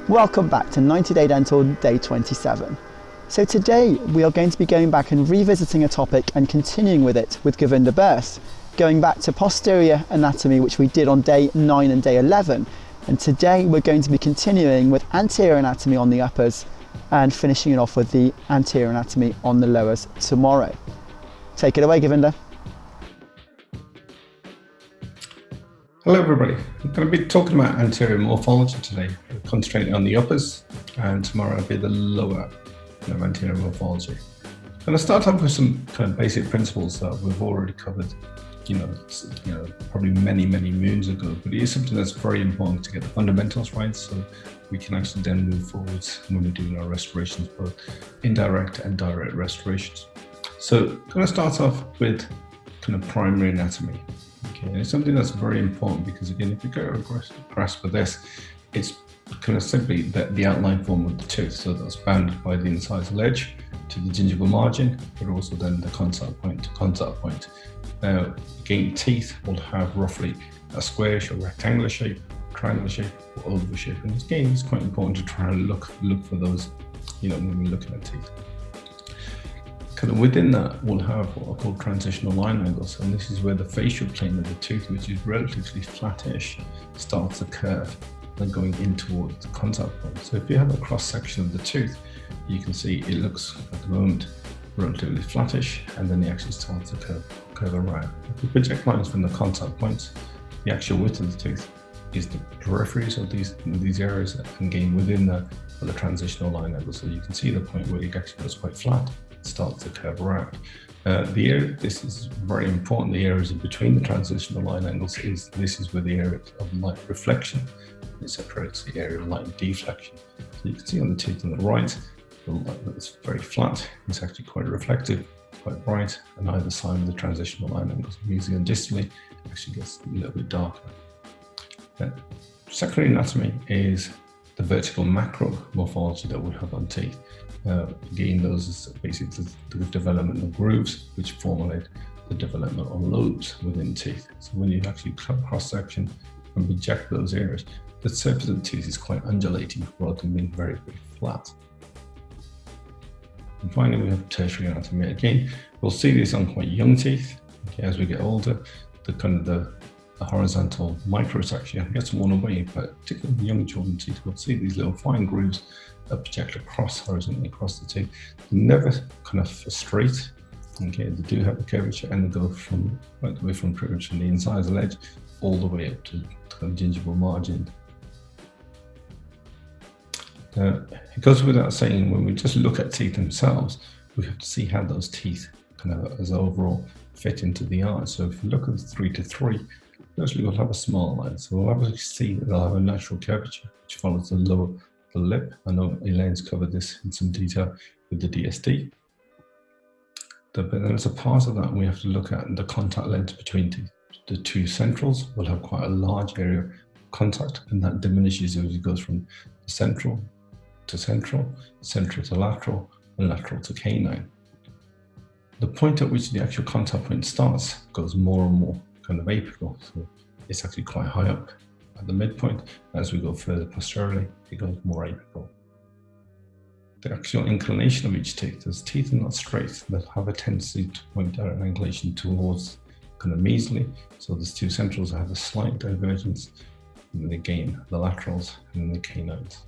Welcome back to 90 Day Dental Day 27. So today we are going to be going back and revisiting a topic and continuing with it with Gurvinder Bhirth, going back to posterior anatomy, which we did on day 9 and day 11. And today we're going to be continuing with anterior anatomy on the uppers and finishing it off with the anterior anatomy on the lowers tomorrow. Take it away, Gurvinder. Hello everybody, I'm going to be talking about anterior morphology today. We're concentrating on the uppers, and tomorrow will be the lower anterior morphology. I'm going to start off with some kind of basic principles that we've already covered, probably many moons ago, but it is something that's very important to get the fundamentals right, so we can actually then move forwards when we're doing our restorations, both indirect and direct restorations. So I'm going to start off with kind of primary anatomy. Okay, and it's something that's very important because, again, if you get a grasp of this, it's kind of simply the outline form of the tooth. So that's bounded by the incisal edge to the gingival margin, but also then the contact point to contact point. Now, again, teeth will have roughly a squarish or rectangular shape, triangular shape, or oval shape. And again, it's quite important to try and look for those, when we're looking at teeth. Kind of within that, we'll have what are called transitional line angles, and this is where the facial plane of the tooth, which is relatively flattish, starts to curve and going in towards the contact point. So if you have a cross section of the tooth, you can see it looks at the moment relatively flattish, and then it actually starts to curve around. If we project lines from the contact points, the actual width of the tooth is the peripheries of these areas, and again within the transitional line angle. So you can see the point where it actually goes quite flat, starts to curve around. This is very important, the areas in between the transitional line angles is where the area of light reflection, it separates the area of light deflection. So you can see on the tooth on the right, the light that's very flat, it's actually quite reflective, quite bright, and either side of the transitional line angles, mesial and distally, it actually gets a little bit darker. Secondary anatomy is the vertical macro morphology that we have on teeth. Again, those are basically the development of grooves, which formulate the development of lobes within teeth. So when you actually cut cross-section and project those areas, the surface of the tooth is quite undulating rather than being very flat. And finally, we have tertiary anatomy. Again, we'll see this on quite young teeth. Okay, as we get older, the horizontal microsection gets worn away, but particularly in young children teeth, we'll see these little fine grooves that project horizontally across the tooth. They're never kind of straight. Okay, they do have a curvature, and they go right the way from pretty much from the incisal edge all the way up to the gingival margin. It goes without saying, when we just look at teeth themselves, we have to see how those teeth kind of as overall fit into the eye. So if you look at the 3 to 3, firstly we'll have a small line. So we'll obviously see that they'll have a natural curvature which follows the lip. I know Elaine's covered this in some detail with the DSD. But then as a part of that, we have to look at the contact length between teeth. The two centrals will have quite a large area of contact, and that diminishes as it goes from central to central, central to lateral, and lateral to canine. The point at which the actual contact point starts goes more and more kind of apical, so it's actually quite high up at the midpoint. As we go further posteriorly, it goes more apical. The actual inclination of each tooth, as teeth are not straight, they'll have a tendency to point out an inclination towards kind of mesially. So there's two centrals that have a slight divergence, and then again the laterals and then the canines.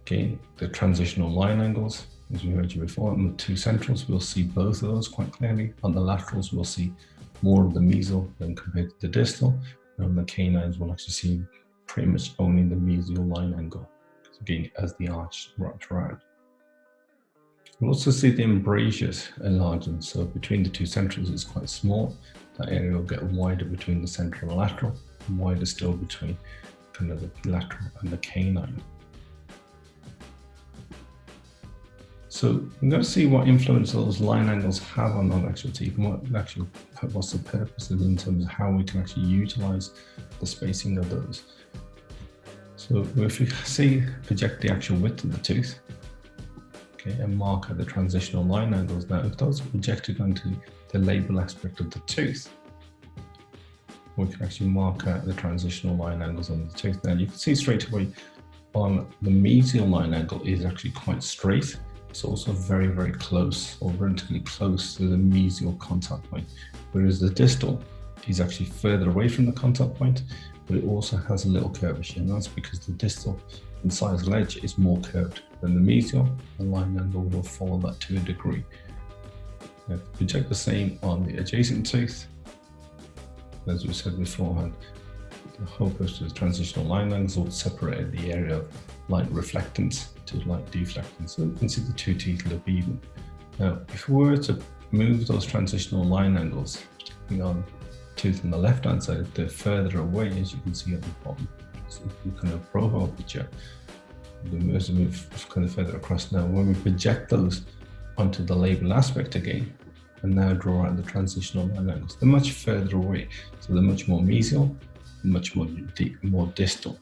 Again, the transitional line angles, as we heard you before, on the two centrals, we'll see both of those quite clearly. On the laterals, we'll see more of the mesial than compared to the distal. And on the canines, we'll actually see pretty much only the mesial line angle, again, as the arch wraps around. We'll also see the embrasures enlarging. So between the two centrals, it's quite small. That area will get wider between the central and lateral, and wider still between kind of the lateral and the canine. So we're going to see what influence those line angles have on actual teeth, and what's the purpose of in terms of how we can actually utilize the spacing of those. So if we project the actual width of the tooth, okay, and mark out the transitional line angles, now if those are projected onto the label aspect of the tooth, we can actually mark out the transitional line angles on the tooth. Now you can see straight away on the medial line angle is actually quite straight. It's also very, very close, or relatively close to the mesial contact point, whereas the distal is actually further away from the contact point, but it also has a little curvature, and that's because the distal incisal edge is more curved than the mesial. The line angle will follow that to a degree. Now, if we check the same on the adjacent tooth, as we said beforehand, the whole purpose of the transitional line angles will separate the area of light reflectance to light deflectance, so you can see the two teeth look even. Now, if we were to move those transitional line angles, particularly on tooth on the left hand side, they're further away, as you can see at the bottom. So if we kind of profile picture, as we move kind of further across now, when we project those onto the label aspect again, and now draw out the transitional line angles, they're much further away, so they're much more mesial, much more distal.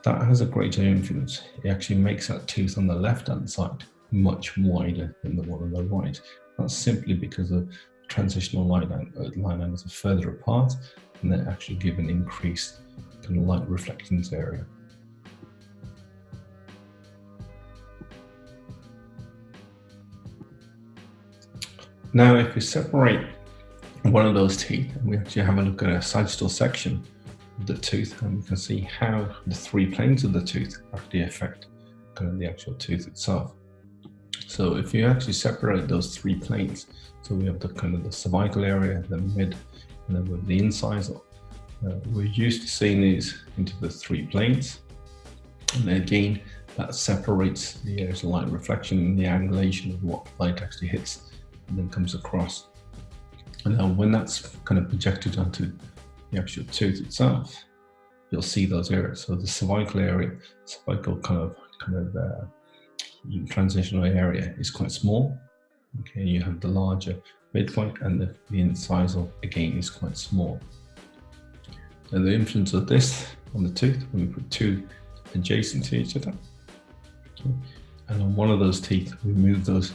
That has a greater influence. It actually makes that tooth on the left hand side much wider than the one on the right. That's simply because the transitional line angles are further apart, and they actually give an increased kind of light reflectance area. Now, if we separate one of those teeth, and we actually have a look at a sagittal section of the tooth, and we can see how the three planes of the tooth actually affect kind of the actual tooth itself. So if you actually separate those three planes, so we have the kind of the cervical area, the mid, and then with the incisal. We're used to seeing these into the three planes, and again that separates the areas of light reflection and the angulation of what light actually hits and then comes across. And now when that's kind of projected onto the actual tooth itself, you'll see those areas. So the cervical area, cervical kind of transitional area is quite small. Okay, you have the larger midpoint, and the incisal again is quite small. Now the influence of this on the tooth, when we put two adjacent to each other, okay, and on one of those teeth we move those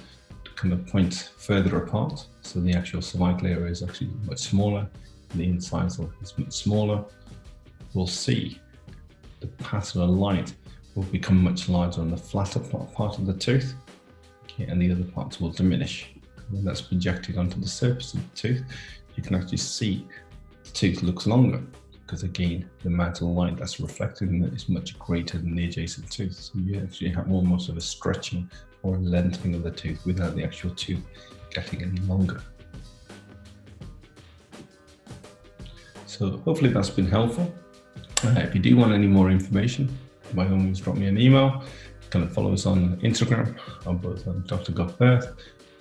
kind of points further apart, so the actual cervical area is actually much smaller, and the incisal is much smaller, we'll see the pattern of light will become much larger on the flatter part of the tooth, okay, and the other parts will diminish. When that's projected onto the surface of the tooth, you can actually see the tooth looks longer, because again, the amount of light that's reflected in it is much greater than the adjacent tooth. So you actually have almost of a stretching or a lengthening of the tooth without the actual tooth getting any longer. So hopefully that's been helpful. If you do want any more information, by all means drop me an email. You can follow us on Instagram, on both on Dr. Gurvinder Bhirth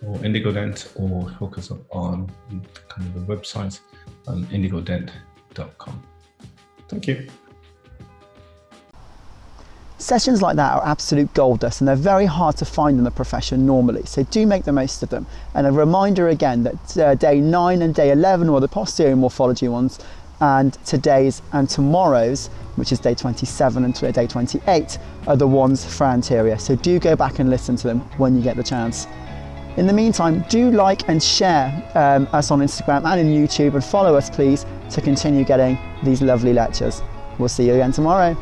or IndigoDent, or hook us up on kind of the website on indigodent.com. Thank you. Sessions like that are absolute gold dust, and they're very hard to find in the profession normally, so do make the most of them. And a reminder again that day 9 and day 11 were the posterior morphology ones, and today's and tomorrow's, which is day 27 and day 28, are the ones for anterior, so do go back and listen to them when you get the chance. In the meantime, do like and share us on Instagram and on YouTube, and follow us please to continue getting these lovely lectures. We'll see you again tomorrow.